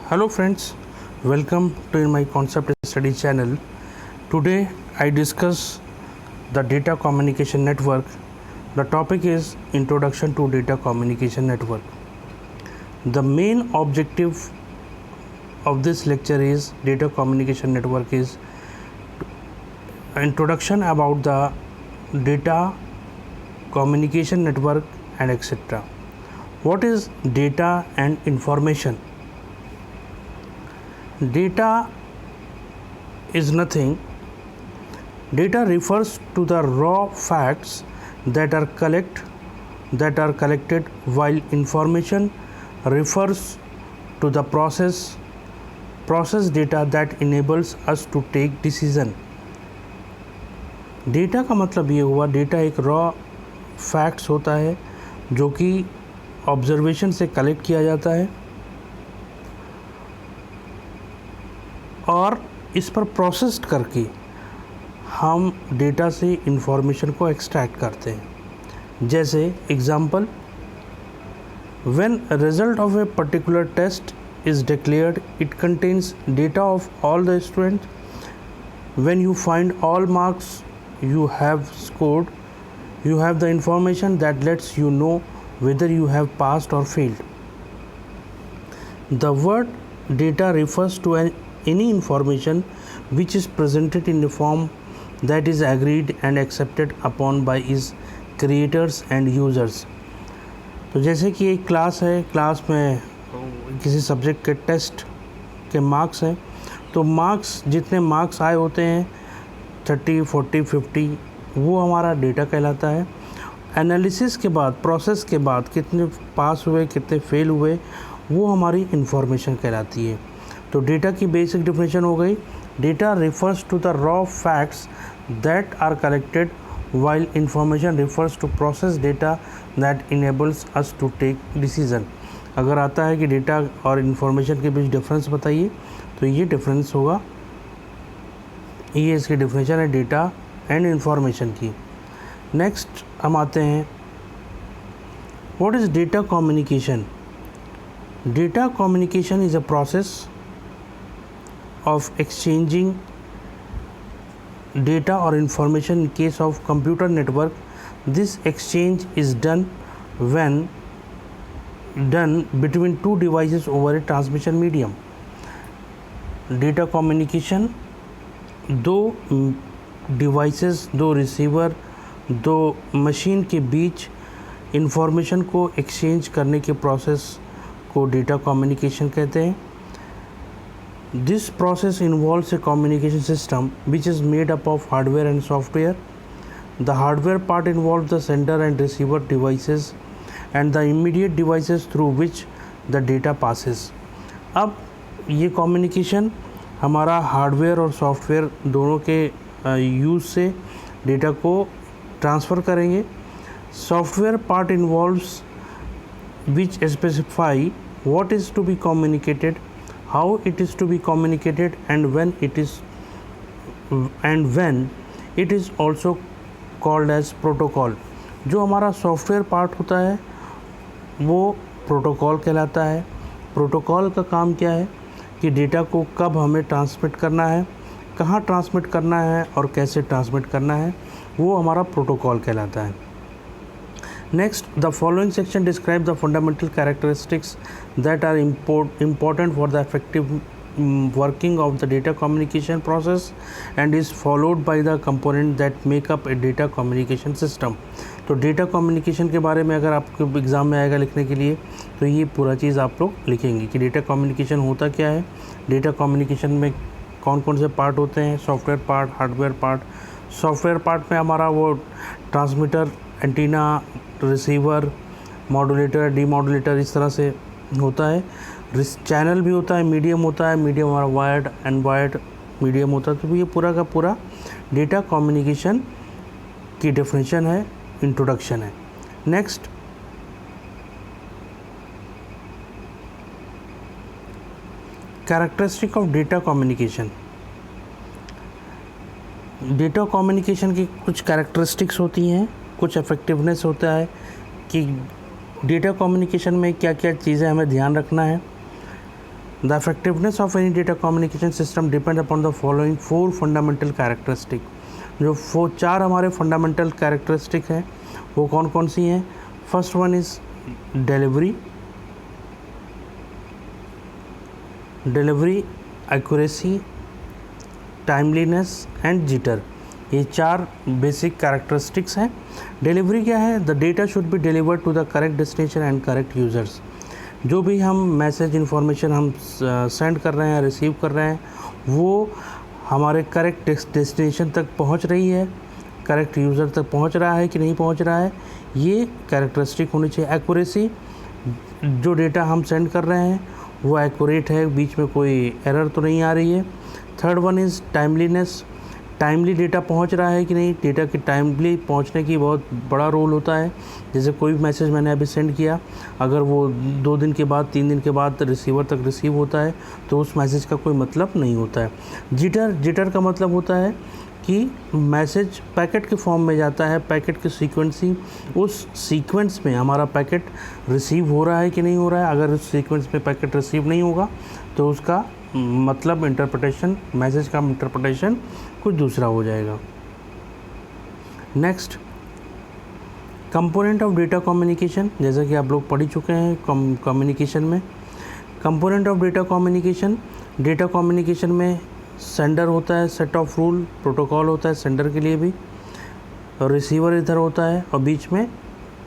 Hello friends, welcome to my concept study channel. Today I discuss the data communication network. The topic is Introduction to Data Communication Network. The main objective of this lecture is data communication network is introduction about the data communication network and etc. What is data and information? Data is nothing. Data refers to the raw facts that are collected, while information refers to the process data that enables us to take decision. Data का मतलब ये हुआ, data एक raw facts होता है जो कि observation से कलेक्ट किया जाता है और इस पर प्रोसेस्ड करके हम डेटा से इंफॉर्मेशन को एक्सट्रैक्ट करते हैं. जैसे example, when result of a particular test is declared it contains data of all the student. When you find all marks you have scored, you have the information that lets you know whether you have passed or failed. The word data refers to any information which is presented in a form that is agreed and accepted upon by its creators and users. तो जैसे कि एक class है, class में किसी subject के test के marks हैं, तो मार्क्स जितने मार्क्स आए होते हैं 30, 40, 50, वो हमारा डेटा कहलाता है. एनालिसिस के बाद, प्रोसेस के बाद कितने पास हुए, कितने फेल हुए, वो हमारी इंफॉर्मेशन कहलाती है. तो डेटा की बेसिक डेफिनेशन हो गई, data refers to the raw facts that are collected while information refers to processed data that enables us to take decision. अगर आता है कि डेटा और इन्फॉर्मेशन के बीच डिफरेंस बताइए, तो ये डिफरेंस होगा, ये इसकी डेफिनेशन है डेटा एंड इंफॉर्मेशन की. नेक्स्ट हम आते हैं, what is data communication. Data communication is a process of exchanging data और information in case of computer network. This exchange is done between two devices over a transmission medium. Data communication दो devices, दो receiver, दो machine के बीच information को exchange करने के process को डेटा कम्युनिकेशन कहते हैं. This process involves A communication system which is made up of hardware and software. The hardware part involves the sender and receiver devices and the immediate devices through which the data passes. अब ये communication हमारा hardware और software दोनों के use से data को transfer करेंगे. Software part involves which specify what is to be communicated, how it is to be communicated and when it is also called as protocol. जो हमारा सॉफ्टवेयर पार्ट होता है वो प्रोटोकॉल कहलाता है. प्रोटोकॉल का काम क्या है कि डेटा को कब हमें ट्रांसमिट करना है, कहाँ ट्रांसमिट करना है और कैसे ट्रांसमिट करना है, वो हमारा प्रोटोकॉल कहलाता है. Next, the following section describe the fundamental characteristics that are important for the effective working of the data communication process and is followed by the component that make up a data communication system. तो data communication के बारे में अगर आपको exam में आएगा लिखने के लिए, तो ये पूरा चीज़ आप लोग लिखेंगे कि डेटा कम्युनिकेशन होता क्या है, डेटा कम्युनिकेशन में कौन कौन से पार्ट होते हैं, software part, hardware part. Software part में हमारा वो transmitter, antenna, receiver, modulator, demodulator, इस तरह से होता है. चैनल भी होता है, मीडियम होता है, मीडियम हमारा वायर्ड एंड वायर्ड मीडियम होता है. तो ये पूरा का पूरा डेटा कम्युनिकेशन की डेफिनेशन है, इंट्रोडक्शन है. Next, characteristic of data communication. Data communication की कुछ कैरेक्टरिस्टिक्स होती हैं, कुछ इफेक्टिवनेस होता है कि डेटा कम्युनिकेशन में क्या क्या चीज़ें हमें ध्यान रखना है. The effectiveness of any data communication system depend upon the following 4 fundamental characteristic. जो 4 हमारे फंडामेंटल कैरेक्टरिस्टिक हैं वो कौन कौन सी हैं? First one is delivery, accuracy, timeliness and jitter. ये 4 बेसिक कैरेक्टरिस्टिक्स हैं। डिलीवरी क्या है? The data should be delivered to the correct destination and correct users. जो भी हम मैसेज इन्फॉर्मेशन हम सेंड कर रहे हैं, रिसीव कर रहे हैं, वो हमारे करेक्ट डेस्टिनेशन तक पहुंच रही है, करेक्ट यूज़र तक पहुंच रहा है कि नहीं पहुंच रहा है, ये कैरेक्टरिस्टिक होनी चाहिए। एक्यूरेसी, जो डेटा हम सेंड कर रहे हैं वो एक्यूरेट है, बीच में कोई एरर तो नहीं आ रही है। Third one is timeliness, timely data पहुंच रहा है कि नहीं। डेटा के टाइमली पहुंचने की बहुत बड़ा रोल होता है। जैसे कोई भी मैसेज मैंने अभी सेंड किया, अगर वो 2 दिन के बाद 3 दिन के बाद रिसीवर तक रिसीव होता है तो उस मैसेज का कोई मतलब नहीं होता है। जिटर का मतलब होता है कि मैसेज पैकेट के फॉर्म में जाता है, पैकेट की सीक्वेंसिंग, उस सीक्वेंस में हमारा पैकेट रिसीव हो रहा है कि नहीं हो रहा है। अगर उस सीक्वेंस में पैकेट रिसीव नहीं होगा तो उसका मतलब इंटरप्रिटेशन, मैसेज का इंटरप्रिटेशन कुछ दूसरा हो जाएगा। Next, component of data communication, जैसा कि आप लोग पढ़ ही चुके हैं कम्युनिकेशन में। कंपोनेंट ऑफ डेटा कम्युनिकेशन में सेंडर होता है, सेट ऑफ रूल, प्रोटोकॉल होता है सेंडर के लिए भी, और रिसीवर इधर होता है, और बीच में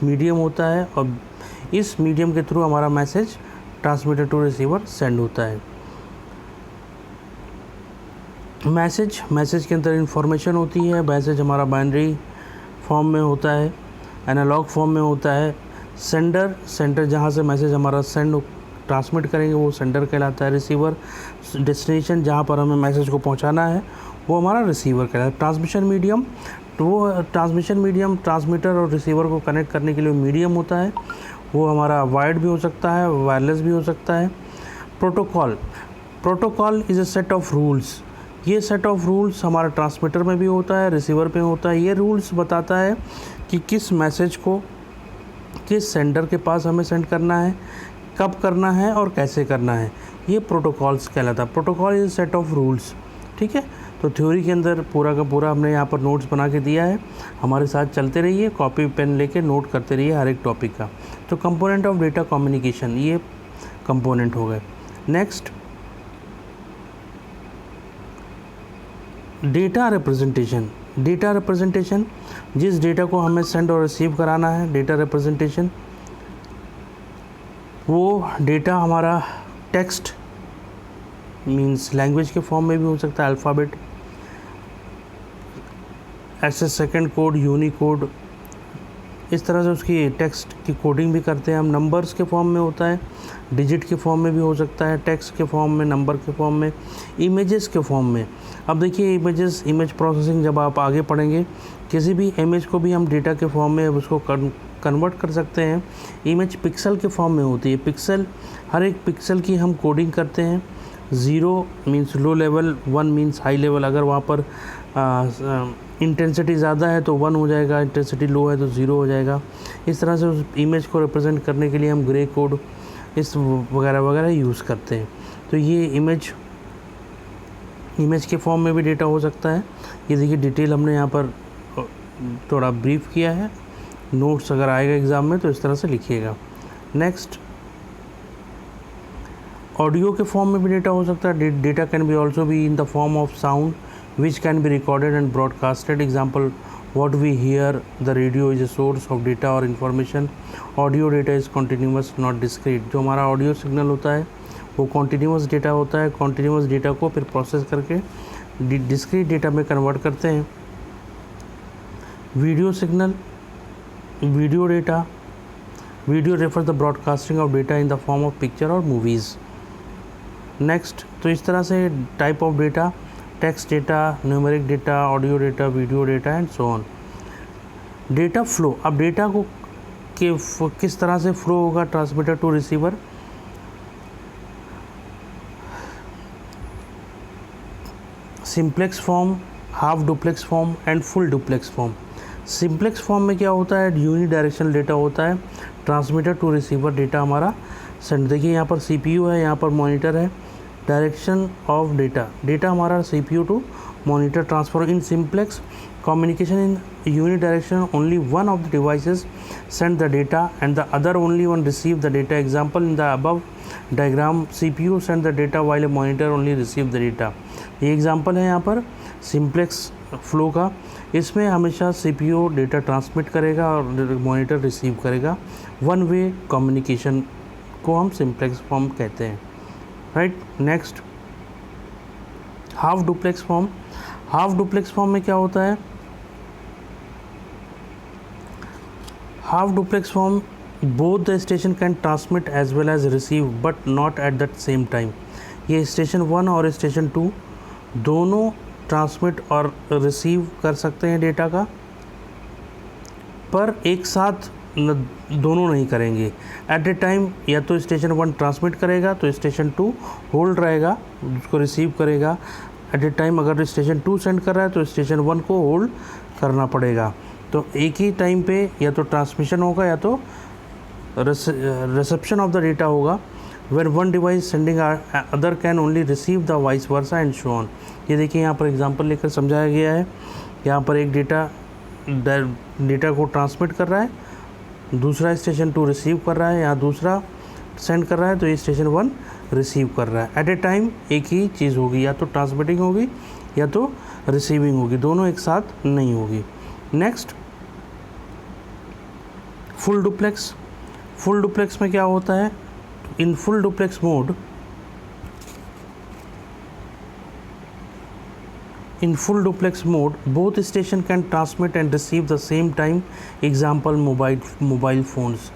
मीडियम होता है, और इस मीडियम के थ्रू हमारा message transmitter to receiver send होता है। मैसेज के अंदर इंफॉर्मेशन होती है। मैसेज हमारा बाइनरी फॉर्म में होता है, एनालॉग फॉर्म में होता है। सेंडर जहाँ से मैसेज हमारा ट्रांसमिट करेंगे वो सेंडर कहलाता है। रिसीवर, डेस्टिनेशन जहाँ पर हमें मैसेज को पहुँचाना है वो हमारा रिसीवर कहलाता है। ट्रांसमिशन मीडियम, तो वो ट्रांसमिशन मीडियम ट्रांसमीटर और रिसीवर को कनेक्ट करने के लिए मीडियम होता है, वो हमारा वायर्ड भी हो सकता है, वायरलेस भी हो सकता है। Protocol is a set of rules. ये सेट ऑफ रूल्स हमारा ट्रांसमीटर में भी होता है, रिसीवर पे होता है। ये रूल्स बताता है कि किस मैसेज को किस सेंडर के पास हमें सेंड करना है, कब करना है और कैसे करना है। ये प्रोटोकॉल्स कहलाता है। Protocol is set of rules. ठीक है, तो थ्योरी के अंदर पूरा का पूरा हमने यहाँ पर नोट्स बना के दिया है। हमारे साथ चलते रहिए, कॉपी पेन लेके नोट करते रहिए हर एक टॉपिक का। तो कंपोनेंट ऑफ डेटा कम्युनिकेशन, ये कंपोनेंट हो गए। Next, data representation. Data representation, जिस डेटा को हमें सेंड और रिसीव कराना है, डेटा रिप्रेजेंटेशन, वो डेटा हमारा टेक्स्ट मीन्स लैंग्वेज के फॉर्म में भी हो सकता है, alphabet, SS second code, Unicode, इस तरह से उसकी टेक्स्ट की कोडिंग भी करते हैं हम। नंबर्स के फॉर्म में होता है, डिजिट के फॉर्म में भी हो सकता है, टेक्स्ट के फॉर्म में, नंबर के फॉर्म में, इमेजेस के फॉर्म में। अब देखिए इमेज प्रोसेसिंग जब आप आगे पढ़ेंगे, किसी भी इमेज को भी हम डेटा के फॉर्म में उसको कन्वर्ट कर सकते हैं। इमेज पिक्सल के फॉर्म में होती है। पिक्सल, हर एक पिक्सल की हम कोडिंग करते हैं। 0 means low level, 1 means high level. अगर वहाँ पर इंटेंसिटी ज़्यादा है तो 1 हो जाएगा, इंटेंसिटी लो है तो 0 हो जाएगा। इस तरह से उस इमेज को रिप्रेजेंट करने के लिए हम ग्रे कोड इस वगैरह वगैरह यूज़ करते हैं। तो ये इमेज के फॉर्म में भी डेटा हो सकता है। ये देखिए डिटेल हमने यहाँ पर थोड़ा ब्रीफ किया है। नोट्स अगर आएगा एग्ज़ाम में तो इस तरह से लिखिएगा। नेक्स्ट, ऑडियो के फॉर्म में भी डेटा हो सकता है। Data can be also be in the form of sound which can be recorded and broadcasted. Example, what we hear, the radio is a source of data or information. Audio data is continuous, not discrete. जो हमारा audio signal होता है वो continuous data होता है। Continuous data को फिर process करके डिस्क्रीट डेटा में कन्वर्ट करते हैं। Video signal, video data, video refer the broadcasting of data in the form of picture और मूवीज़। नेक्स्ट, तो इस तरह से type of data, text data, numeric data, audio data, video data and so on. Data flow, अब data को किस तरह से फ्लो होगा transmitter to receiver. Simplex form, half duplex form and full duplex form. Simplex form में क्या होता है, यूनी डायरेक्शनल डेटा होता है। ट्रांसमीटर टू रिसीवर डेटा हमारा सेंड, देखिए यहाँ पर CPU है, यहाँ पर मॉनिटर है। डायरेक्शन ऑफ डेटा, डेटा हमारा CPU to monitor transfer in simplex communication in unidirectional, only one of the devices send the data and the other only one receive the data. Example in the above diagram, CPU send the data while a monitor only receive the data. ये example है यहाँ पर simplex flow का। इसमें हमेशा CPU data transmit करेगा और monitor receive करेगा। वन वे कम्युनिकेशन को हम सिंप्लेक्स फॉर्म कहते हैं, right. Next, half duplex form. Half duplex form में क्या होता है? Half duplex form, both the station can transmit as well as receive but not at the same time. ये station 1 और स्टेशन 2 दोनों ट्रांसमिट और रिसीव कर सकते हैं डेटा का, पर एक साथ दोनों नहीं करेंगे एट ए टाइम। या तो स्टेशन 1 ट्रांसमिट करेगा तो स्टेशन 2 होल्ड रहेगा, उसको रिसीव करेगा एट ए टाइम। अगर स्टेशन 2 सेंड कर रहा है तो स्टेशन 1 को होल्ड करना पड़ेगा। तो एक ही टाइम पे या तो ट्रांसमिशन होगा या तो रिसेप्शन ऑफ द डेटा होगा। Where one device sending other can only receive the vice versa and so on. ये देखिए यहाँ पर एग्जांपल लेकर समझाया गया है। यहाँ पर एक डेटा को ट्रांसमिट कर रहा है, दूसरा स्टेशन 2 रिसीव कर रहा है, यहाँ दूसरा सेंड कर रहा है तो ये स्टेशन 1 रिसीव कर रहा है। एट ए टाइम एक ही चीज़ होगी, या तो ट्रांसमिटिंग होगी या तो रिसीविंग होगी, दोनों एक साथ नहीं होगी। Next, full duplex. Full duplex में क्या होता है? In full duplex mode, in full duplex mode both station can transmit and receive the same time. Example, mobile phones.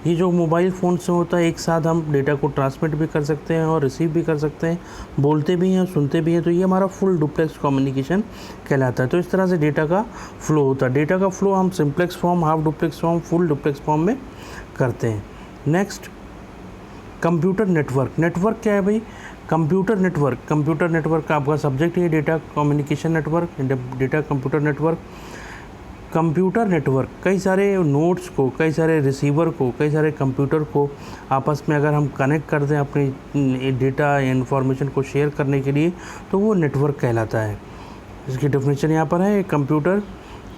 ये जो मोबाइल फ़ोन से होता है एक साथ हम डेटा को ट्रांसमिट भी कर सकते हैं और रिसीव भी कर सकते हैं, बोलते भी हैं, सुनते भी हैं। तो ये हमारा फुल डुप्लेक्स कम्युनिकेशन कहलाता है। तो इस तरह से डेटा का फ़्लो होता है। डेटा का फ़्लो हम simplex form, half duplex form, full duplex form में करते हैं। Next, computer network. नेटवर्क क्या है भाई? Computer network. कंप्यूटर नेटवर्क का आपका सब्जेक्ट है data communication network, data computer network. Computer network कई सारे नोड्स को, कई सारे रिसीवर को, कई सारे कंप्यूटर को आपस में अगर हम कनेक्ट कर दें अपनी डेटा या इन्फॉर्मेशन को शेयर करने के लिए, तो वो नेटवर्क कहलाता है। इसकी डेफिनेशन यहाँ पर है। A computer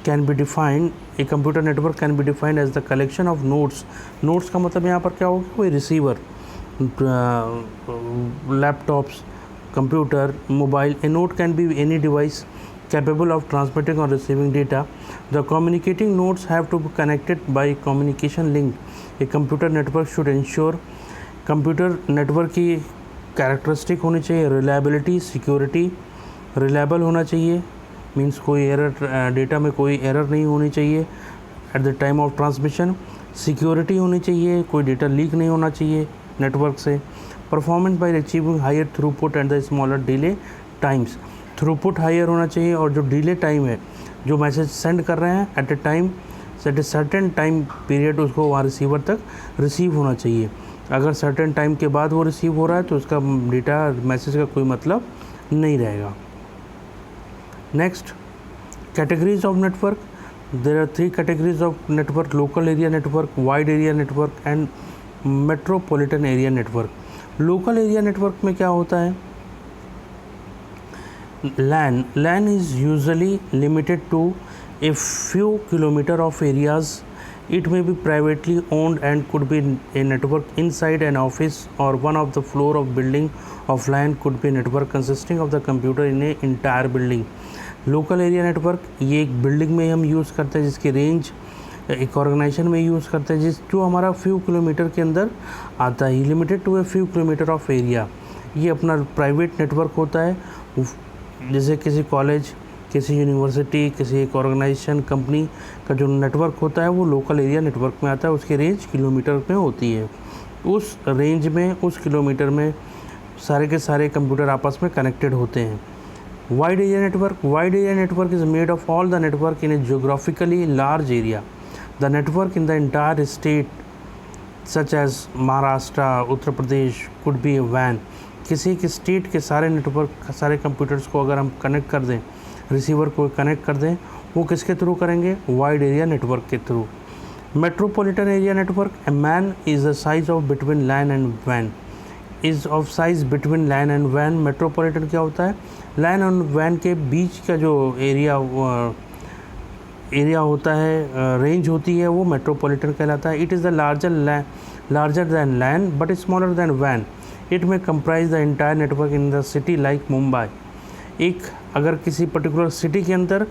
can be defined, a computer network can be defined as the collection of nodes. Nodes का मतलब यहाँ पर क्या होगा? कोई receiver, laptops, computer, mobile. A node can be any device capable of transmitting or receiving data. The communicating nodes have to be connected by communication link. A computer network should ensure, computer network की characteristic होनी चाहिए, reliability, security. Reliable होना चाहिए means कोई error, data में कोई error नहीं होनी चाहिए at the time of transmission. Security होनी चाहिए, कोई डेटा लीक नहीं होना चाहिए नेटवर्क से। Performance by achieving higher throughput and the smaller delay times. Throughput higher होना चाहिए और जो डिले टाइम है, जो मैसेज सेंड कर रहे हैं at a time, at a certain time period, उसको वहाँ रिसीवर तक रिसीव होना चाहिए। अगर सर्टेन टाइम के बाद वो रिसीव हो रहा है तो उसका डेटा मैसेज का कोई मतलब नहीं रहेगा। Next, categories of network. There are 3 categories of network: local area network, wide area network and metropolitan area network. Local area network में क्या होता है? LAN is usually limited to a few kilometers of areas. It may be privately owned and could be a network inside an office or one of the floor of building of LAN could be a network consisting of the computer in a entire building. Local area network ये एक building में हम use करते हैं, जिसकी range एक organisation में use करते हैं, जो हमारा फ्यू किलोमीटर के अंदर आता है। Limited to a few kilometer of area. ये अपना प्राइवेट नेटवर्क होता है। जैसे किसी कॉलेज, किसी यूनिवर्सिटी, किसी एक ऑर्गेनाइजेशन, कंपनी का जो नेटवर्क होता है वो लोकल एरिया नेटवर्क में आता है। उसकी रेंज किलोमीटर में होती है। उस रेंज में, उस किलोमीटर में सारे के सारे कंप्यूटर आपस में कनेक्टेड होते हैं। Wide area network. Wide area network is made of all the network in a geographically large area. The network in the entire state such as Maharashtra, Uttar Pradesh could be a वैन। किसी एक स्टेट के सारे network, सारे computers को अगर हम connect कर दें, रिसीवर को कनेक्ट कर दें, वो किसके थ्रू करेंगे? वाइड एरिया नेटवर्क के through. Metropolitan area network, a man is the size of between line and van, is of size between line and van. Metropolitan क्या होता है, लाइन और वैन के बीच का जो एरिया होता है, रेंज होती है, वो मेट्रोपॉलिटन कहलाता है। It is the larger than LAN but smaller than वैन। It may comprise the entire network in the city like Mumbai. एक अगर किसी पर्टिकुलर सिटी के अंदर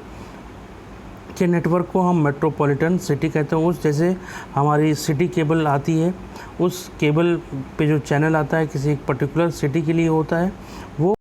के नेटवर्क को हम मेट्रोपॉलिटन सिटी कहते हैं। उस जैसे हमारी सिटी केबल आती है, उस केबल पे जो चैनल आता है किसी एक पर्टिकुलर सिटी के लिए होता है, वो